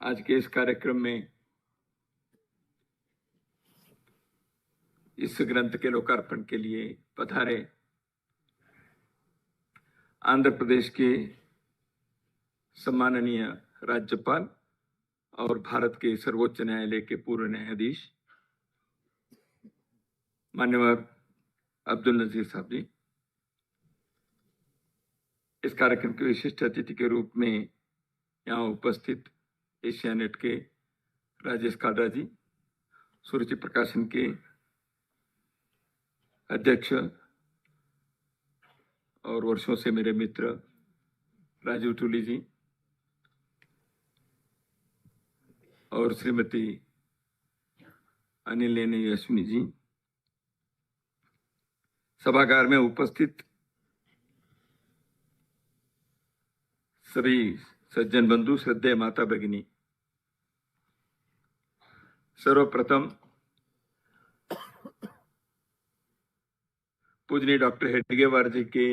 आज के इस कार्यक्रम में इस ग्रंथ के लोकार्पण के लिए पधारे आंध्र प्रदेश के सम्माननीय राज्यपाल और भारत के सर्वोच्च न्यायालय के पूर्व न्यायाधीश माननीय अब्दुल नजीर साहब जी, इस कार्यक्रम के विशिष्ट अतिथि के रूप में यहाँ उपस्थित एशियानेट के राजेश कालरा जी, सुरुचि प्रकाशन के अध्यक्ष और वर्षों से मेरे मित्र राजीव टूली जी और श्रीमती अनिल लेने यशवी जी, सभागार में उपस्थित सभी सज्जन बंधु, श्रद्धेय माता भगिनी, सर्वप्रथम पूजनीय डॉक्टर हेडगेवार जी के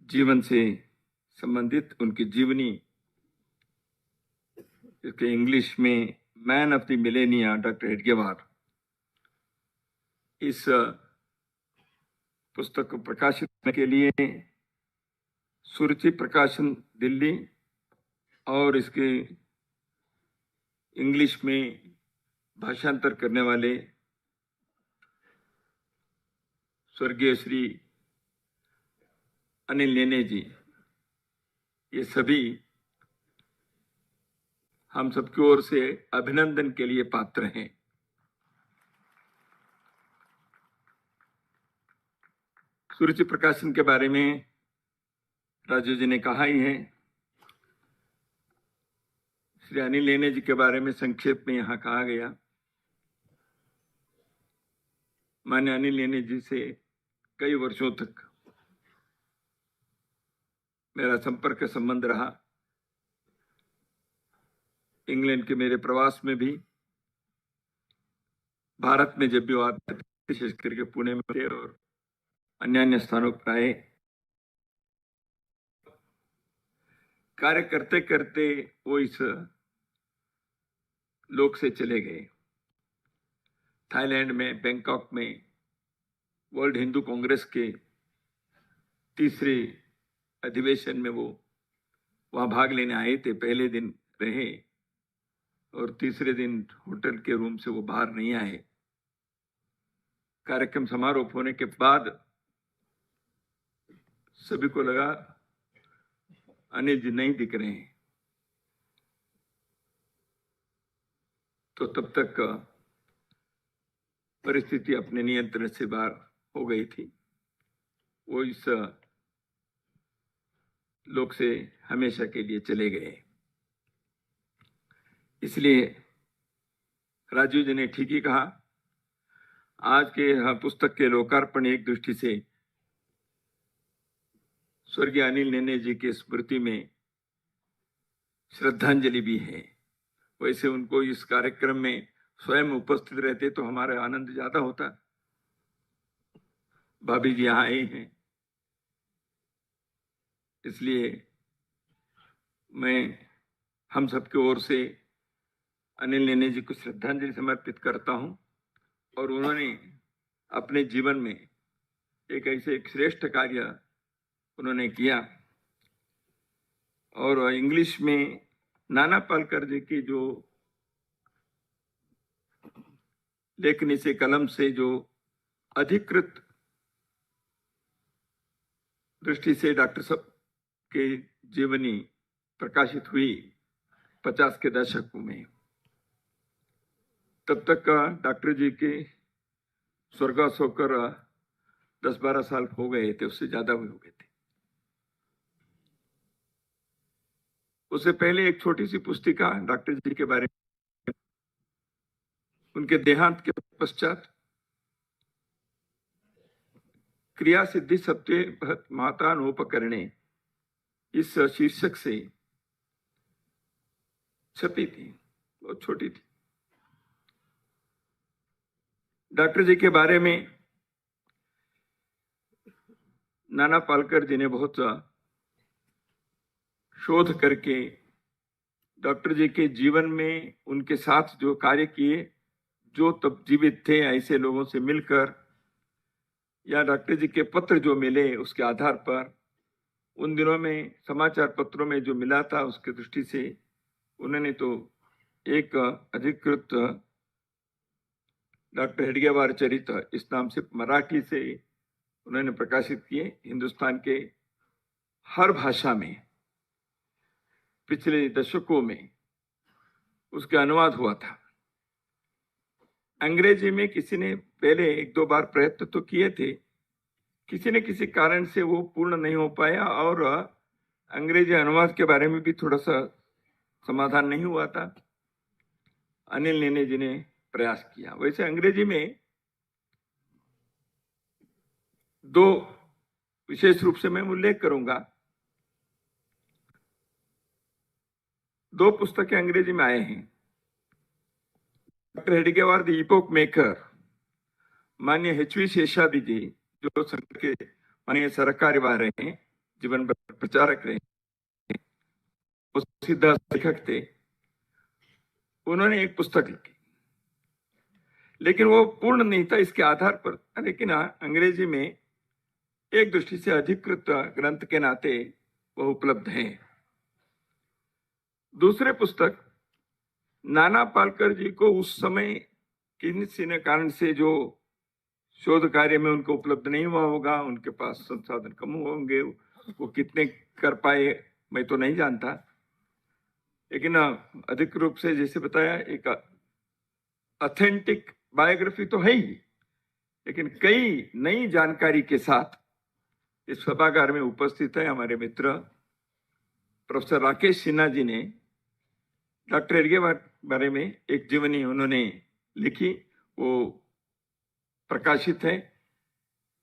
जीवन से संबंधित उनकी जीवनी, इसके इंग्लिश में man of the millennia doctor Hedgewar, इस पुस्तक को प्रकाशित करने के लिए सुरुचि प्रकाशन दिल्ली और इसके इंग्लिश में भाषांतर करने वाले स्वर्गीय श्री अनिल लेने जी, ये सभी हम सबकी ओर से अभिनंदन के लिए पात्र हैं। सुरुचि प्रकाशन के बारे में राजू जी ने कहा ही है। श्री अनिल लेने जी के बारे में संक्षेप में यहाँ कहा गया। मान्य अनिल लेने जी से कई वर्षों तक मेरा संपर्क संबंध रहा। इंग्लैंड के मेरे प्रवास में भी, भारत में जब भी वो आते थे, विशेष करके पुणे में थे और अन्य स्थानों पर आए, कार्य करते करते वो इस लोक से चले गए। थाईलैंड में, बैंकॉक में वर्ल्ड हिंदू कांग्रेस के तीसरे अधिवेशन में वो वहां भाग लेने आए थे। पहले दिन रहे और तीसरे दिन होटल के रूम से वो बाहर नहीं आए। कार्यक्रम समारोह होने के बाद सभी को लगा अनिल जी नहीं दिख रहे हैं, तो तब तक परिस्थिति अपने नियंत्रण से बाहर हो गई थी। वो इस लोक से हमेशा के लिए चले गए। इसलिए राजू जी ने ठीक ही कहा, आज के पुस्तक के लोकार्पण एक दृष्टि से स्वर्गीय अनिल लेने जी की स्मृति में श्रद्धांजलि भी है। वैसे उनको इस कार्यक्रम में स्वयं उपस्थित रहते तो हमारा आनंद ज्यादा होता। भाभी जी यहाँ आए हैं, इसलिए मैं हम सबकी ओर से अनिल लेने जी को श्रद्धांजलि समर्पित करता हूं। और उन्होंने अपने जीवन में एक ऐसे एक श्रेष्ठ कार्य उन्होंने किया। और इंग्लिश में नाना पालकर जी की जो लेखनी से, कलम से जो अधिकृत दृष्टि से डॉक्टर साहब के जीवनी प्रकाशित हुई 50 के दशकों में, तब तक डॉक्टर जी के स्वर्गवास होकर 10-12 साल हो गए थे, उससे ज्यादा हो गए थे। उससे पहले एक छोटी सी पुस्तिका डॉक्टर जी के बारे में, उनके देहांत के पश्चात क्रिया सिद्धि सत्वे महतानोपकरणे, इस शीर्षक से छपी थी, बहुत छोटी थी। डॉक्टर जी के बारे में नाना पालकर जी ने बहुत शोध करके डॉक्टर जी के जीवन में उनके साथ जो कार्य किए, जो तब जीवित थे ऐसे लोगों से मिलकर, या डॉक्टर जी के पत्र जो मिले उसके आधार पर, उन दिनों में समाचार पत्रों में जो मिला था उसकी दृष्टि से उन्होंने तो एक अधिकृत डॉक्टर हेडगेवार चरित इस नाम से मराठी से उन्होंने प्रकाशित किए। हिंदुस्तान के हर भाषा में पिछले दशकों में उसका अनुवाद हुआ था। अंग्रेजी में किसी ने पहले एक दो बार प्रयत्न तो किए थे, किसी न किसी कारण से वो पूर्ण नहीं हो पाया और अंग्रेजी अनुवाद के बारे में भी थोड़ा सा समाधान नहीं हुआ था। अनिल नेने जी ने प्रयास किया। वैसे अंग्रेजी में दो विशेष रूप से मैं उल्लेख करूंगा। दो पुस्तकें अंग्रेजी में आए हैं। Doctor Hedgewar the epoch maker, माननीय एच.वी. शेषाद्रि जी जो संघ के माननीय सरकार्यवाह रहे हैं, जीवन भर प्रचारक रहे, वो सीधा लेखक थे। उन्होंने एक पुस्तक लिखी, लेकिन वो पूर्ण नहीं था इसके आधार पर, लेकिन अंग्रेजी में एक दृष्टि से अधिकृत ग्रंथ के नाते वह उपलब्ध है। दूसरे पुस्तक नाना पालकर जी को उस समय किसी न कारण से जो शोध कार्य में उनको उपलब्ध नहीं हुआ होगा, उनके पास संसाधन कम होंगे, वो कितने कर पाए मैं तो नहीं जानता, लेकिन अधिक रूप से जैसे बताया एक ऑथेंटिक बायोग्राफी तो है ही, लेकिन कई नई जानकारी के साथ इस सभागार में उपस्थित है हमारे मित्र प्रोफेसर राकेश सिन्हा जी ने डॉक्टर हेडगेवार बारे में एक जीवनी उन्होंने लिखी, वो प्रकाशित है,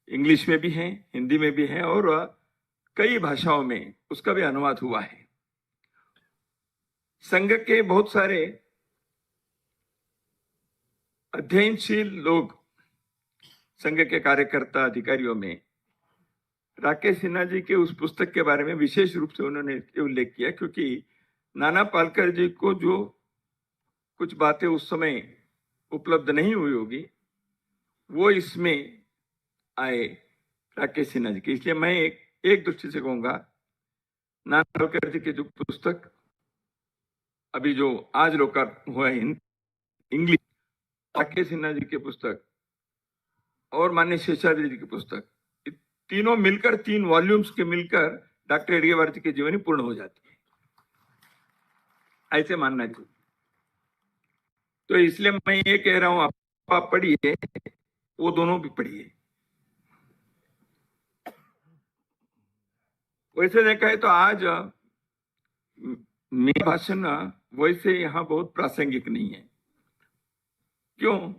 इंग्लिश में भी है, हिंदी में भी है और कई भाषाओं में उसका भी अनुवाद हुआ है। संघ के बहुत सारे अध्ययनशील लोग, संघ के कार्यकर्ता अधिकारियों में राकेश सिन्हा जी के उस पुस्तक के बारे में विशेष रूप से उन्होंने उल्लेख किया, क्योंकि नाना पालकर जी को जो कुछ बातें उस समय उपलब्ध नहीं हुई होगी वो इसमें आए राकेश सिन्हा जी की। इसलिए मैं एक दृष्टि से कहूंगा, नाना पालकर जी की जो पुस्तक अभी जो आज लोकार्पण हुआ है इंग्लिश, राकेश सिन्हा जी की पुस्तक और माननीय शेषाद्रि जी की पुस्तक, तीनों मिलकर 3 वॉल्यूम्स के मिलकर डॉक्टर हेडगेवार जी की जीवनी पूर्ण हो जाती है, ऐसे मानना चाहिए। तो इसलिए मैं ये कह रहा हूं, आप पढ़िए, वो दोनों भी पढ़िए। वैसे देखा है तो आज मेरा भाषण वैसे यहाँ बहुत प्रासंगिक नहीं है। क्यों?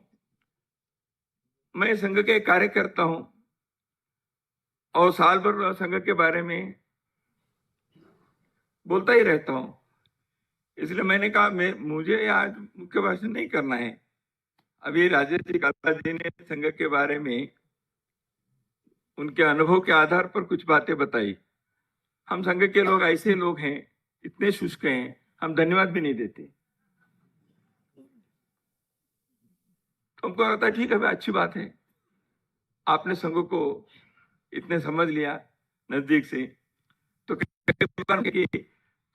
मैं संघ के कार्यकर्ता हूं और साल भर संघ के बारे में बोलता ही रहता हूं, इसलिए मैंने कहा मुझे आज मुख्य भाषण नहीं करना है। अभी राजेश जी काला जी ने संघ के बारे में उनके अनुभव के आधार पर कुछ बातें बताई। हम संघ के लोग ऐसे लोग हैं, इतने शुष्क हैं, हम धन्यवाद भी नहीं देते। तो हमको लगता है ठीक है, अच्छी बात है, आपने संघ को इतने समझ लिया नजदीक से, तो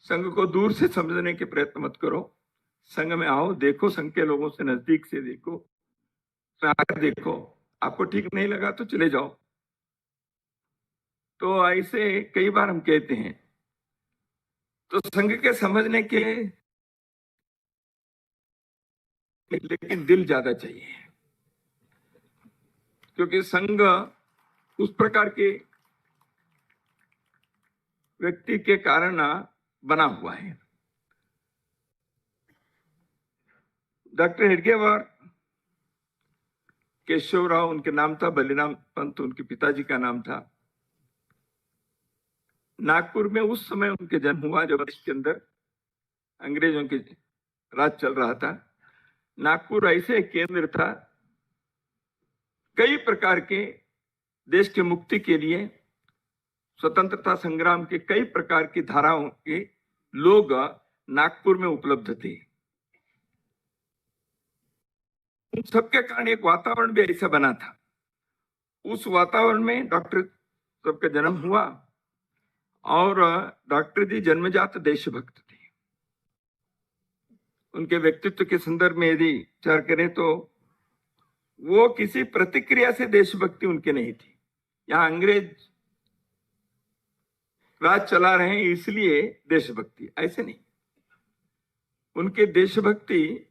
संघ को दूर से समझने के प्रयत्न मत करो, संघ में आओ, देखो, संघ के लोगों से नजदीक से देखो, आकर देखो, आपको ठीक नहीं लगा तो चले जाओ। तो ऐसे कई बार हम कहते हैं। तो संघ के समझने के लेकिन दिल ज्यादा चाहिए, क्योंकि संघ उस प्रकार के व्यक्ति के कारण बना हुआ है। डॉक्टर हेडगेवार केशवराव उनके नाम था, बलिराम पंत उनके पिताजी का नाम था। नागपुर में उस समय उनके जन्म हुआ जब देश के अंदर अंग्रेजों के राज चल रहा था। नागपुर ऐसे एक केंद्र था, कई प्रकार के देश के मुक्ति के लिए, स्वतंत्रता संग्राम के कई प्रकार की धाराओं के लोग नागपुर में उपलब्ध थे। उन सबके कारण एक वातावरण भी ऐसा बना था। उस वातावरण में डॉक्टर साहब का जन्म हुआ और डॉक्टर जी जन्मजात देशभक्त थे। उनके व्यक्तित्व के संदर्भ में यदि विचार करें तो वो किसी प्रतिक्रिया से देशभक्ति उनके नहीं थी। यहां अंग्रेज राज चला रहे हैं इसलिए देशभक्ति, ऐसे नहीं। उनके देशभक्ति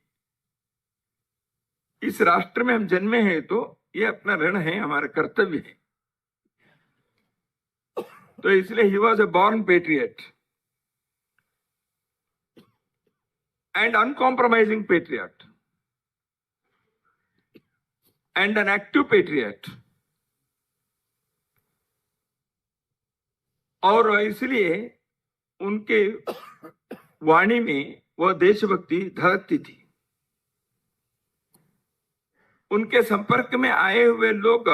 इस राष्ट्र में हम जन्मे हैं तो ये अपना ऋण है, हमारा कर्तव्य है। तो इसलिए he was a born patriot and uncompromising patriot and an active patriot. और इसलिए उनके वाणी में वह देशभक्ति धड़कती थी। उनके संपर्क में आए हुए लोग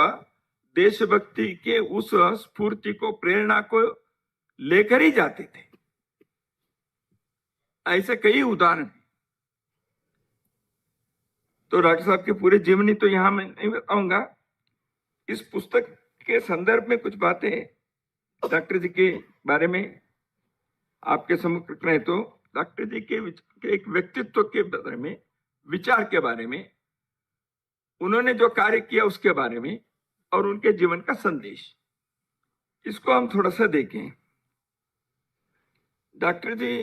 देशभक्ति के उस स्फूर्ति को, प्रेरणा को लेकर ही जाते थे। ऐसे कई उदाहरण हैं। तो डॉक्टर साहब के पूरे जीवनी तो यहां मैं नहीं बताऊंगा। इस पुस्तक के संदर्भ में कुछ बातें डॉक्टर जी के बारे में आपके सम्मुख रख रहे हैं। तो डॉक्टर जी के एक व्यक्तित्व के बारे में, विचार के बारे में, उन्होंने जो कार्य किया उसके बारे में और उनके जीवन का संदेश, इसको हम थोड़ा सा देखें। डॉक्टर जी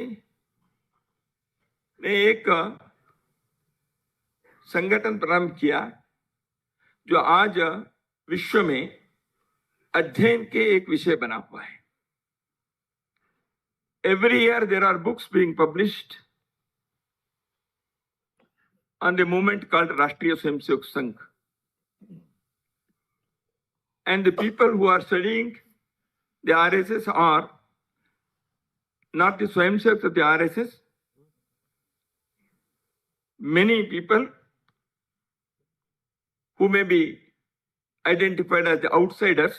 ने एक संगठन प्रारंभ किया जो आज विश्व में अध्ययन के एक विषय बना हुआ है। Every year there are books being published on the movement called Rashtriya Swayamsevak Sangh. And the people who are studying the RSS are not the Swayamsevaks of the RSS. Many people who may be identified as the outsiders.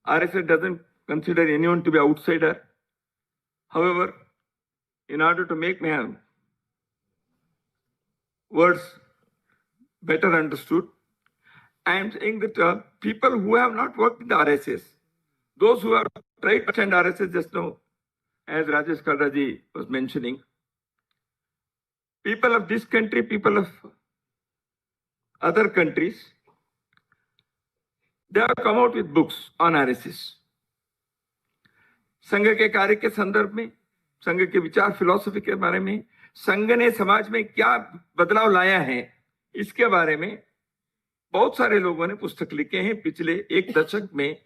RSS doesn't consider anyone to be outsider. However, in order to make my words better understood, I am saying that people who have not worked in the RSS, those who have tried to attend RSS just now, as Rajesh Kalraji was mentioning, people of this country, people of other countries, they have come out with books on RSS. संघ के कार्य के संदर्भ में, संघ के विचार, philosophy के बारे में, संघ ने समाज में क्या बदलाव लाया है, इसके बारे में बहुत सारे लोगों ने पुस्तक लिखे हैं। पिछले एक दशक में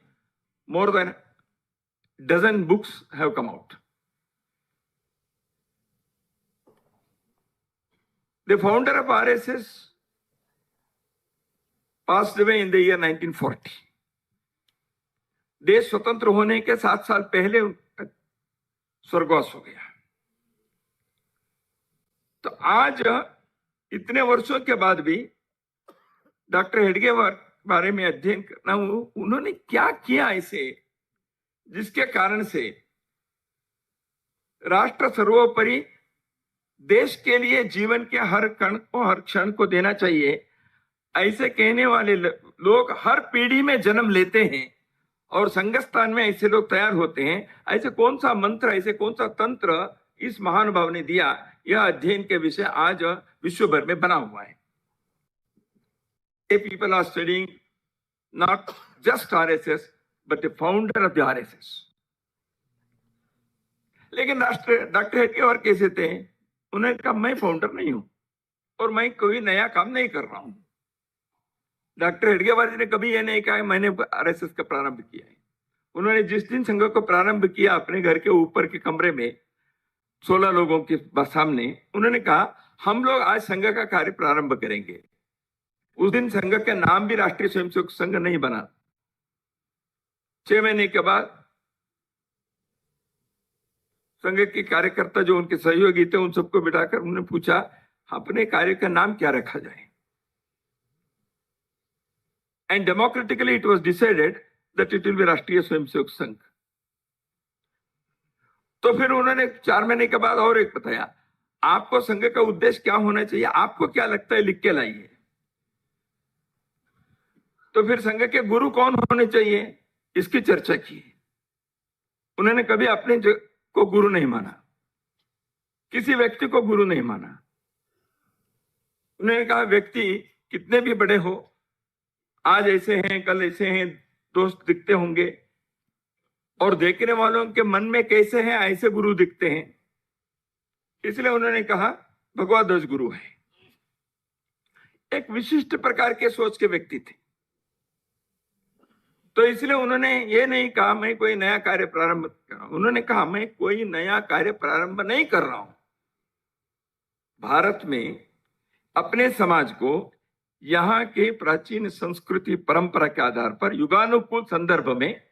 more than dozen books have come out. The founder of RSS passed away in the year 1940। देश स्वतंत्र होने के 7 साल पहले स्वर्गवास हो गया। तो आज इतने वर्षों के बाद भी डॉक्टर हेडगे बारे में अध्ययन करना, उन्होंने क्या किया ऐसे जिसके कारण से राष्ट्र सर्वोपरि देश के लिए जीवन के हर कण को, हर क्षण को देना चाहिए, ऐसे कहने वाले लोग हर पीढ़ी में जन्म लेते हैं और संघस्थान में ऐसे लोग तैयार होते हैं। ऐसे कौन सा मंत्र, ऐसे कौन सा तंत्र इस महानुभाव ने दिया, यह अध्ययन के विषय आज विश्व भर में बना हुआ है। People are studying not just RSS but the founder of the RSS. लेकिन डॉक्टर हेडगेवार कैसे थे? उन्होंने कहा मैं फाउंडर नहीं हूं और मैं कोई नया काम नहीं कर रहा हूं। डॉक्टर हेडगेवार जी ने कभी यह नहीं कहा मैंने आरएसएस का प्रारंभ किया है। उन्होंने जिस दिन संघ को प्रारंभ किया अपने घर के ऊपर के कमरे में 16 लोगों के सामने, उन्होंने कहा हम लोग आज संघ का कार्य प्रारंभ करेंगे। उस दिन संघ का नाम भी राष्ट्रीय स्वयंसेवक संघ नहीं बना। 6 महीने के बाद संघ के कार्यकर्ता जो उनके सहयोगी थे उन सबको बिठाकर उन्होंने पूछा अपने कार्य का नाम क्या रखा जाए। And democratically it was decided that it will be राष्ट्रीय स्वयंसेवक संघ। तो फिर उन्होंने 4 महीने के बाद और एक बताया, आपको संघ का उद्देश्य क्या होना चाहिए, आपको क्या लगता है, लिख के लाइए। तो फिर संघ के गुरु कौन होने चाहिए, इसकी चर्चा की। उन्होंने कभी अपने को गुरु नहीं माना, किसी व्यक्ति को गुरु नहीं माना। उन्होंने कहा व्यक्ति कितने भी बड़े हो, आज ऐसे हैं कल ऐसे हैं, दोस्त दिखते होंगे, और देखने वालों के मन में कैसे हैं ऐसे गुरु दिखते हैं। इसलिए उन्होंने कहा भगवद्वज गुरु है। एक विशिष्ट प्रकार के सोच के व्यक्ति थे। तो इसलिए उन्होंने ये नहीं कहा मैं कोई नया कार्य प्रारंभ कर रहा हूं, उन्होंने कहा मैं कोई नया कार्य प्रारंभ नहीं कर रहा हूं। भारत में अपने समाज को यहाँ के प्राचीन संस्कृति परंपरा के आधार पर युगानुकूल संदर्भ में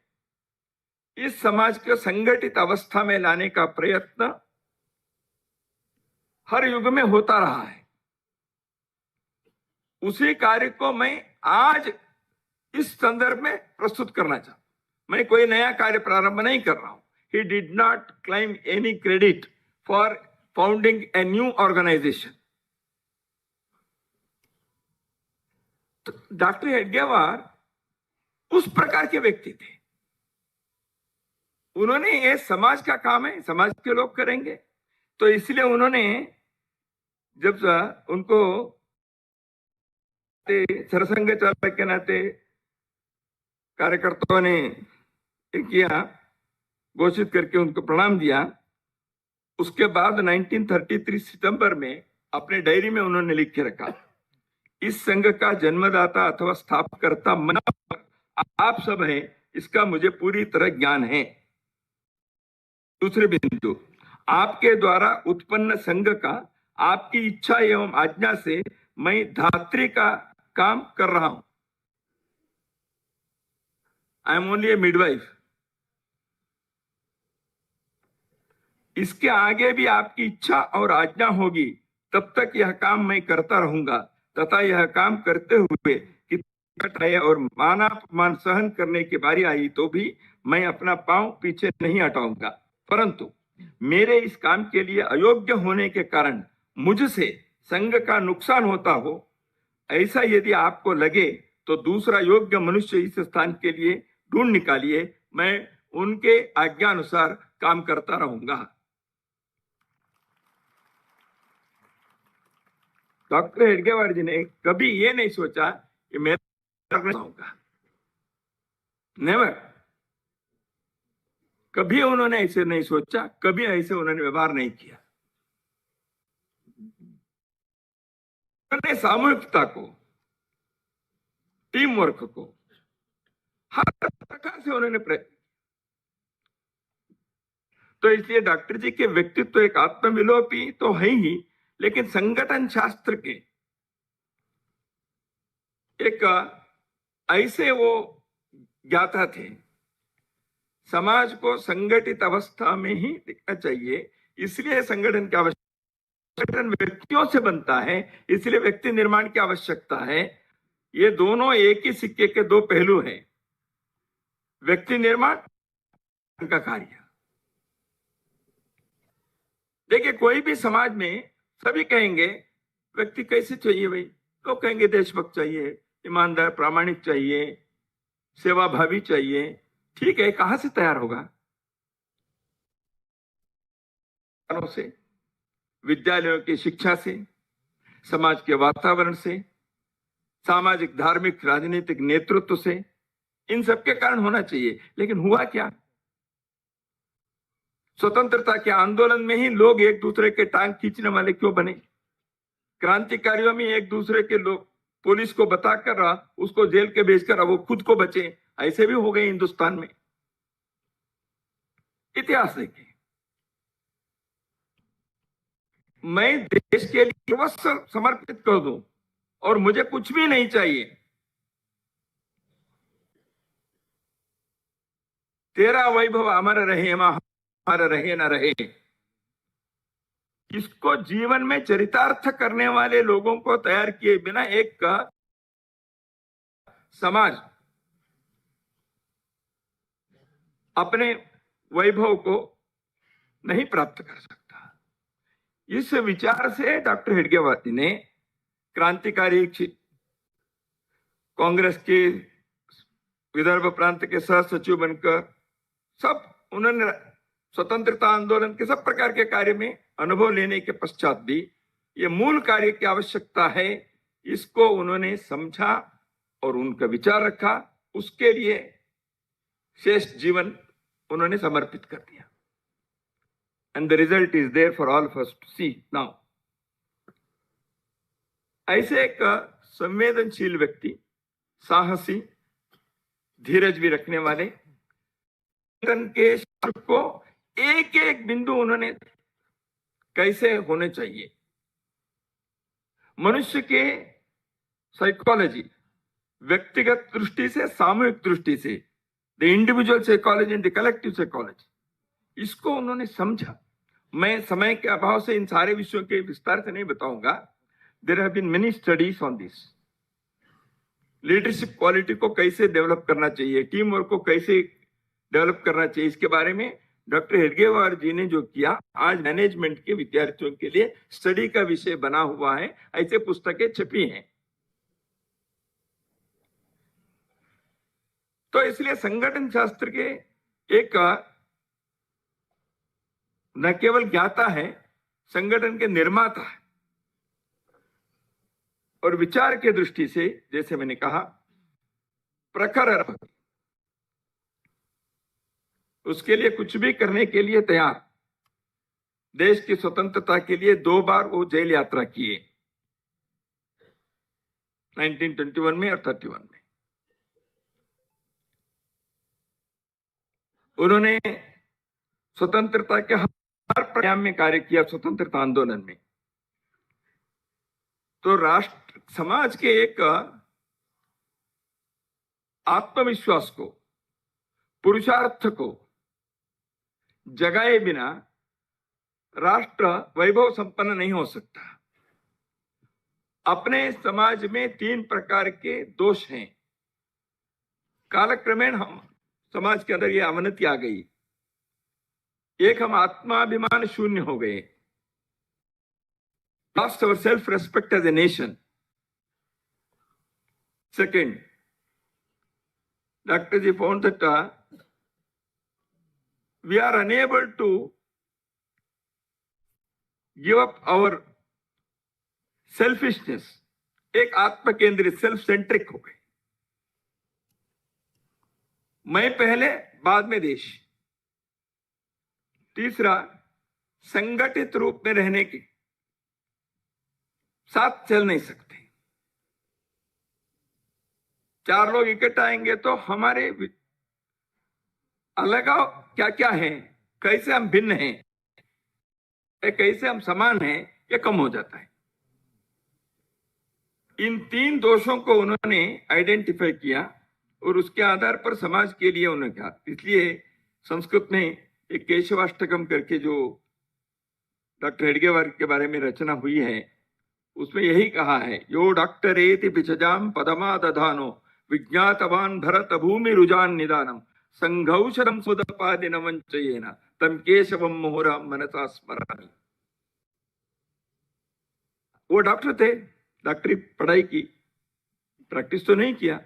इस समाज को संगठित अवस्था में लाने का प्रयत्न हर युग में होता रहा है। उसी कार्य को मैं आज इस संदर्भ में प्रस्तुत करना चाहता हूं। मैं कोई नया कार्य प्रारंभ नहीं कर रहा हूं। He did not claim any credit for founding a new organization. तो डॉक्टर हेडगेवार उस प्रकार के व्यक्ति थे। उन्होंने ये समाज का काम है, समाज के लोग करेंगे। तो इसलिए उन्होंने जब उनको सरसंघ चालक के नाते कार्यकर्ताओं ने किया, घोषित करके उनको प्रणाम दिया, उसके बाद 1933 सितंबर में अपने डायरी में उन्होंने लिख के रखा, इस संघ का जन्मदाता अथवा स्थापकर्ता मैं आप सब हैं, इसका मुझे पूरी तरह ज्ञान है। दूसरे बिंदु, आपके द्वारा उत्पन्न संघ का आपकी इच्छा एवं आज्ञा से मैं धात्री का काम कर रहा हूं। I am only A midwife. इसके आगे भी आपकी इच्छा और आज्ञा होगी, तब तक यह काम मैं करता रहूंगा तथा यह काम करते हुए कितना और मानापमान सहन करने की बारी आई तो भी मैं अपना पांव पीछे नहीं हटाऊंगा। परंतु मेरे इस काम के लिए अयोग्य होने के कारण मुझसे संघ का नुकसान होता हो, ऐसा यदि आपको लगे तो दूसरा योग्य मनुष्य इस स्थान के लिए ढूंढ निकालिए, मैं उनके आज्ञा अनुसार काम करता रहूंगा। डॉक्टर हेडगेवार जी ने कभी ये नहीं सोचा कि मैं होगा, नेवर। कभी उन्होंने ऐसे नहीं सोचा, कभी ऐसे उन्होंने व्यवहार नहीं किया। उन्होंने सामूहिकता को, टीम वर्क को हर प्रकार से उन्होंने प्रयत्न। तो इसलिए डॉक्टर जी के व्यक्तित्व तो एक आत्मविलोपी तो है ही, लेकिन संगठन शास्त्र के एक ऐसे वो ज्ञाता थे। समाज को संगठित अवस्था में ही दिखना चाहिए, इसलिए संगठन की आवश्यकता। संगठन व्यक्तियों से बनता है, इसलिए व्यक्ति निर्माण की आवश्यकता है। ये दोनों एक ही सिक्के के दो पहलू हैं, व्यक्ति निर्माण का कार्य। देखिए, कोई भी समाज में सभी कहेंगे व्यक्ति कैसे चाहिए भाई, तो कहेंगे देशभक्त चाहिए, ईमानदार प्रामाणिक चाहिए, सेवाभावी चाहिए। ठीक है, कहां से तैयार होगा? से, विद्यालयों की शिक्षा से, समाज के वातावरण से, सामाजिक धार्मिक राजनीतिक नेतृत्व से, इन सब के कारण होना चाहिए। लेकिन हुआ क्या? स्वतंत्रता के आंदोलन में ही लोग एक दूसरे के टांग खींचने वाले क्यों बने? क्रांतिकारियों में एक दूसरे के लोग पुलिस को बताकर उसको जेल के भेजकर वो खुद को बचे, ऐसे भी हो गए हिंदुस्तान में। इतिहास देखिए। मैं देश के लिए सर्वस्व समर्पित कर दूं और मुझे कुछ भी नहीं चाहिए, तेरा वैभव अमर रहे, हमारा रहे ना रहे। इसको जीवन में चरितार्थ करने वाले लोगों को तैयार किए बिना एक समाज अपने वैभव को नहीं प्राप्त कर सकता। इस विचार से डॉक्टर हेडगेवार जी ने क्रांतिकारी कांग्रेस के विदर्भ प्रांत के सह सचिव बनकर सब उन्होंने स्वतंत्रता आंदोलन के सब प्रकार के कार्य में अनुभव लेने के पश्चात भी ये मूल कार्य की आवश्यकता है, इसको उन्होंने समझा और उनका विचार रखा। उसके लिए शेष जीवन उन्होंने समर्पित कर दिया। And the result is there for all of us to see now. ऐसे एक संवेदनशील व्यक्ति, साहसी, धीरज भी रखने वाले, के को एक एक बिंदु उन्होंने कैसे होने चाहिए, मनुष्य के साइकोलॉजी, व्यक्तिगत दृष्टि से, सामूहिक दृष्टि से, the individual psychology and the collective psychology, इसको उन्होंने समझा। मैं समय के अभाव से इन सारे विषयों के विस्तार से नहीं बताऊंगा। There have been many studies on this. Leadership quality को कैसे डेवलप करना चाहिए, टीम वर्क को कैसे डेवलप करना चाहिए, इसके बारे में डॉक्टर हेडगेवार जी ने जो किया, आज मैनेजमेंट के विद्यार्थियों के लिए स्टडी का विषय बना हुआ है। ऐसे पुस्तकें छपी हैं। तो इसलिए संगठन शास्त्र के एक न केवल ज्ञाता है, संगठन के निर्माता है। और विचार के दृष्टि से, जैसे मैंने कहा, प्रखर, उसके लिए कुछ भी करने के लिए तैयार। देश की स्वतंत्रता के लिए 2 बार वो जेल यात्रा किए, 1921 में और 31 में। उन्होंने स्वतंत्रता के हर प्रयास में कार्य किया, स्वतंत्रता आंदोलन में। तो राष्ट्र समाज के एक आत्मविश्वास को, पुरुषार्थ को जगाए बिना राष्ट्र वैभव संपन्न नहीं हो सकता। अपने समाज में 3 प्रकार के दोष हैं। कालक्रमेण हम समाज के अंदर ये अवनति आ गई। एक, हम आत्माभिमान शून्य हो गए, lost our self respect as a nation. Second, Dr. Ji found that we are unable to give up our selfishness. एक आत्म केंद्रित, सेल्फ सेंट्रिक हो गए। मैं पहले, बाद में देश। तीसरा, संगठित रूप में रहने के साथ चल नहीं सकते। 4 लोग इकट्ठा आएंगे तो हमारे अलगाव क्या क्या है, कैसे हम भिन्न हैं, कैसे हम समान हैं, ये कम हो जाता है। इन 3 दोषों को उन्होंने आइडेंटिफाई किया और उसके आधार पर समाज के लिए उन्होंने कहा। इसलिए संस्कृत में एक केशवाष्टकम करके जो डॉक्टर हेडगेवार के बारे में रचना हुई है, उसमें यही कहा है, यो डॉक्टर एति पिछजाम पदमा दधानो विज्ञातवान भरत भूमि रुजान निदानम संघौषधम सुदपादि नवंचयेन तम केशवम मोहरा मनसा स्मरामि। वो डॉक्टर थे, डॉक्टरी पढ़ाई की, प्रैक्टिस तो नहीं किया,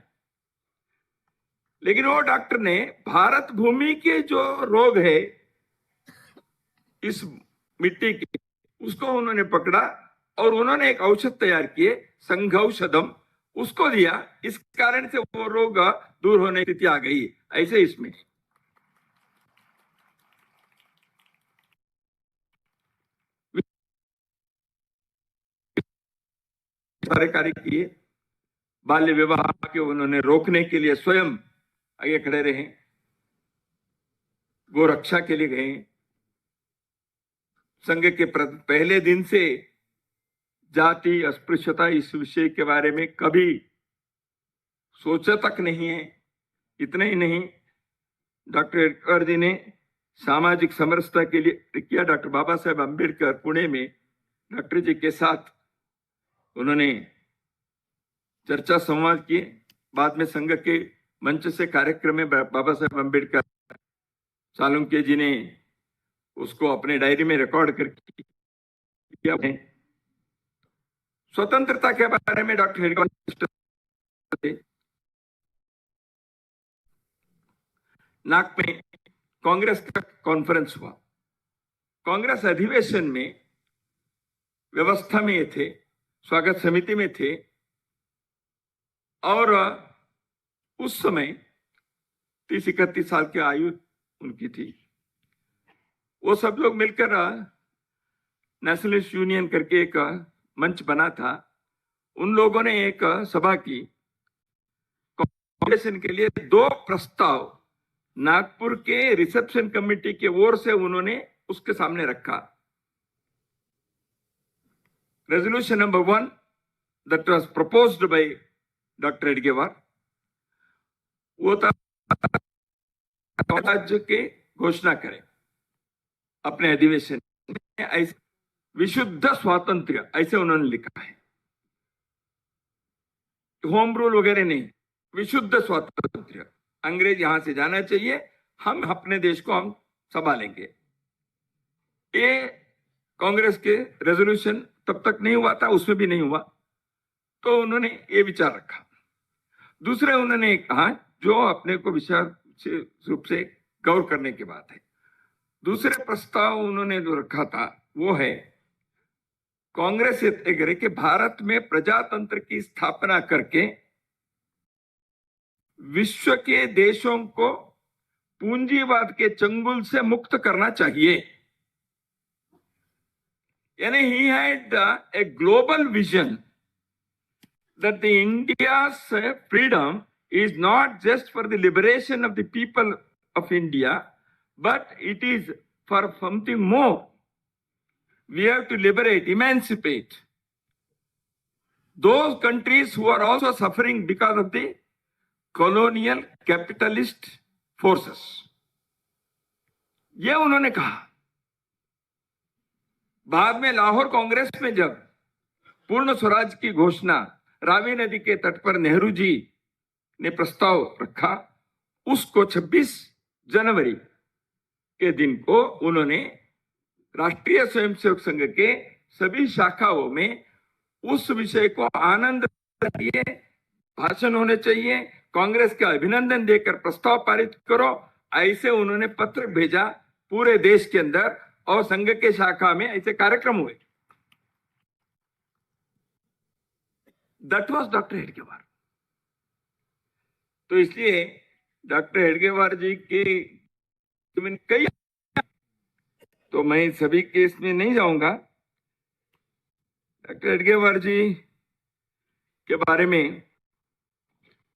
लेकिन वो डॉक्टर ने भारत भूमि के जो रोग है इस मिट्टी के, उसको उन्होंने पकड़ा और उन्होंने एक औषध तैयार किए, संघौषधम, उसको दिया। इस कारण से वो रोग दूर होने की स्थिति आ गई। ऐसे इसमें सारे कार्य किए। बाल्य विवाह के उन्होंने रोकने के लिए स्वयं आगे खड़े रहे, गोरक्षा के लिए गए। संघ के पहले दिन से जाति, अस्पृश्यता, इस विषय के बारे में कभी सोचा तक नहीं है। इतना ही नहीं, डॉक्टर हेडगेवार जी ने सामाजिक समरसता के लिए किया। डॉक्टर बाबा साहेब अम्बेडकर पुणे में डॉक्टर जी के साथ उन्होंने चर्चा संवाद किए। बाद में संघ के मंच से कार्यक्रम में बाबा साहेब अम्बेडकर, चालुक्य जी ने उसको अपने डायरी में रिकॉर्ड करके किया है। स्वतंत्रता के बारे में डॉक्टर हेडगेवार नाक में कांग्रेस का कॉन्फ्रेंस हुआ। कांग्रेस अधिवेशन में व्यवस्था में थे, स्वागत समिति में थे, और उस समय 30-31 साल की आयु उनकी थी। वो सब लोग मिलकर नेशनलिस्ट यूनियन करके एक मंच बना था। उन लोगों ने एक सभा की। कांग्रेस के लिए 2 प्रस्ताव नागपुर के रिसेप्शन कमेटी के ओर से उन्होंने उसके सामने रखा। Resolution number 1 that was proposed by doctor Hedgewar, वो था राज्य के घोषणा करें अपने अधिवेशन में, ऐसे विशुद्ध स्वातंत्र्य, ऐसे उन्होंने लिखा है। होम रूल वगैरह नहीं, विशुद्ध स्वातंत्र्य। अंग्रेज यहां से जाना चाहिए, हम अपने देश को हम संभालेंगे। ये कांग्रेस के रेजोल्यूशन तब तक नहीं हुआ था, उसमें भी नहीं हुआ, तो उन्होंने ये विचार रखा। दूसरे उन्होंने कहा, जो अपने को विशेष रूप से गौर करने की बात है, दूसरे प्रस्ताव उन्होंने जो रखा था वो है, कांग्रेस ये तय करे कि भारत में प्रजातंत्र की स्थापना करके विश्व के देशों को पूंजीवाद के चंगुल से मुक्त करना चाहिए। यानी he had a global vision that the India's freedom is not just for the liberation of the people of India, but it is for something more. We have to liberate, emancipate those countries who are also suffering because of the colonial capitalist forces. ये उन्होंने कहा। बाद में लाहौर कांग्रेस में जब पूर्ण स्वराज की घोषणा रावी नदी के तट पर नेहरू जी ने प्रस्ताव रखा, उसको 26 जनवरी के दिन को उन्होंने राष्ट्रीय स्वयंसेवक संघ के सभी शाखाओं में उस विषय को आनंद चाहिए, भाषण होने चाहिए, कांग्रेस का अभिनंदन देकर प्रस्ताव पारित करो, ऐसे उन्होंने पत्र भेजा पूरे देश के अंदर, और संघ के शाखा में ऐसे कार्यक्रम हुए। That was doctor Hedgewar. तो इसलिए डॉक्टर हेडगेवार जी के कई, तो मैं सभी केस में नहीं जाऊंगा। डॉक्टर हेडगेवार जी के बारे में,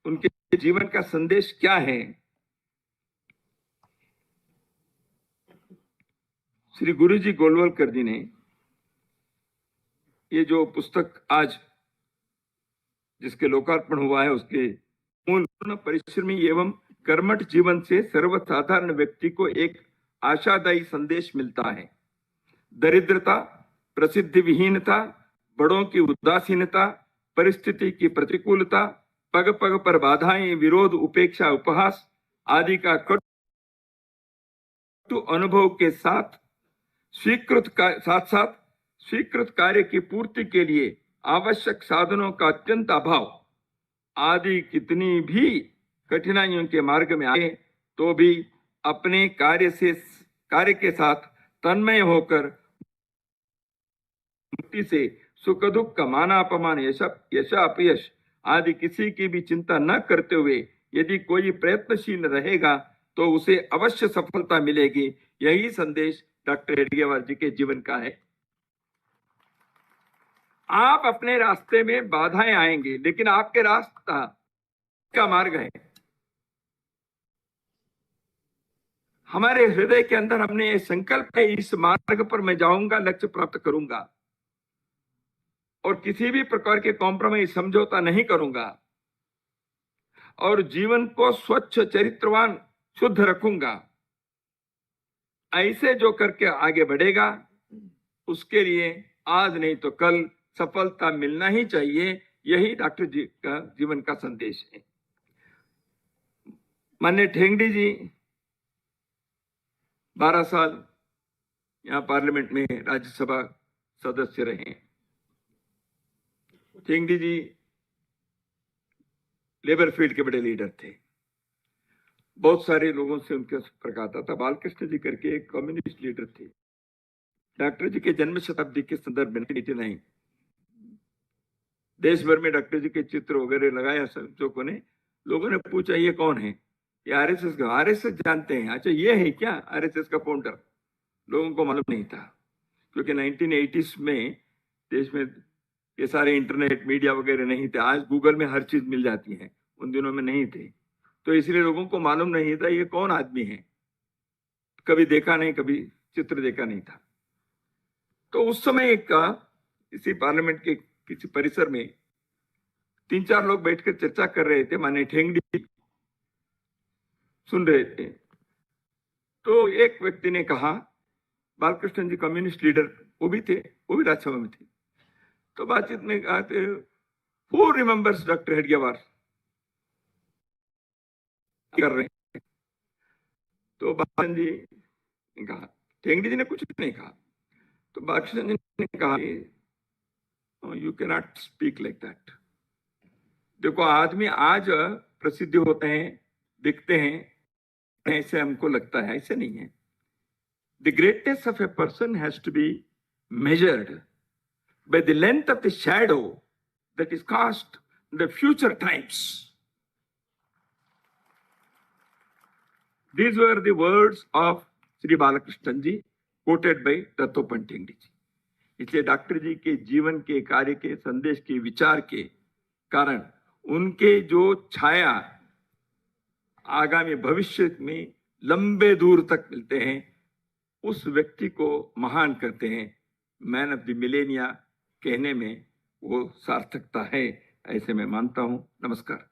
उनके जीवन का संदेश क्या है, श्री गुरुजी गोलवलकर जी ने ये जो पुस्तक आज जिसके लोकार्पण हुआ है, उसके मूल परिश्रमी एवं कर्मठ जीवन से सर्वसाधारण व्यक्ति को एक आशादायी संदेश मिलता है। दरिद्रता, प्रसिद्धि विहीनता, बड़ों की उदासीनता, परिस्थिति की प्रतिकूलता, पग पग पर बाधाएं, विरोध, उपेक्षा, उपहास आदि का कटु अनुभव के साथ साथ स्वीकृत कार्य की पूर्ति के लिए आवश्यक साधनों का अत्यंत अभाव आदि कितनी भी कठिनाइयों के मार्ग में आए तो भी अपने कार्य के साथ तन्मय होकर मुक्ति से सुख दुख का माना अपमान, यश अपयश आदि किसी की भी चिंता न करते हुए यदि कोई प्रयत्नशील रहेगा तो उसे अवश्य सफलता मिलेगी। यही संदेश डॉक्टर हेडगेवार जी के जीवन का है। आप अपने रास्ते में बाधाएं आएंगी, लेकिन आपके रास्ता का मार्ग है। हमारे हृदय के अंदर हमने ये संकल्प है, इस मार्ग पर मैं जाऊंगा, लक्ष्य प्राप्त करूंगा और किसी भी प्रकार के कॉम्प्रोमाइज, समझौता नहीं करूंगा और जीवन को स्वच्छ, चरित्रवान, शुद्ध रखूंगा। ऐसे जो करके आगे बढ़ेगा उसके लिए आज नहीं तो कल सफलता मिलना ही चाहिए। यही डॉक्टर जी का जीवन का संदेश है। माननीय ठेंगड़ी जी 12 साल यहाँ पार्लियामेंट में राज्यसभा सदस्य रहे। टेंगड़ी जी लेबर फील्ड के बड़े लीडर थे। बहुत सारे लोगों से उनका संपर्क आता था। बालकृष्ण जी करके एक कम्युनिस्ट लीडर थे। डॉक्टर जी के जन्म शताब्दी के संदर्भ में 1989 देश भर में डॉक्टर जी के चित्र वगैरह लगाया संयोजकों ने। लोगों ने पूछा ये कौन है? ये आरएसएस का। आरएसएस जानते हैं? अच्छा ये है क्या आरएसएस का फाउंडर? लोगों को मालूम नहीं था, क्योंकि 1980s में देश में ये सारे इंटरनेट मीडिया वगैरह नहीं थे। आज गूगल में हर चीज मिल जाती है, उन दिनों में नहीं थे। तो इसलिए लोगों को मालूम नहीं था ये कौन आदमी है। कभी देखा नहीं, कभी चित्र देखा नहीं था। तो उस समय एक इसी पार्लियामेंट के किसी परिसर में 3-4 लोग बैठकर चर्चा कर रहे थे। माने ठेंगड़ी सुन रहे थे। तो एक व्यक्ति ने कहा, बालकृष्ण जी कम्युनिस्ट लीडर वो भी थे, वो भी राज्यसभा में थे। तो बातचीत में कहा थे, हु रिमेंबर्स डॉक्टर हेडगेवार कर रहे हैं। तो बालकृष्ण जी ने कहा, ठेंगड़ी जी ने कुछ नहीं कहा। तो बालकृष्ण जी ने कहा, you can not speak like that. देखो आदमी आज प्रसिद्ध होते हैं, दिखते हैं, ऐसे हमको लगता है, ऐसे नहीं है। The greatness of a person has to be measured by the length of the shadow that is cast in the future times. These were the words of Sri Balakrishnan ji, quoted by Dattopant Tengdi ji. इसलिए doctor जी के जीवन के, कार्य के, संदेश के, विचार के कारण उनके जो छाया आगामी भविष्य में लंबे दूर तक मिलते हैं, उस व्यक्ति को महान करते हैं। मैन ऑफ द मिलेनिया कहने में वो सार्थकता है, ऐसे मैं मानता हूं। नमस्कार।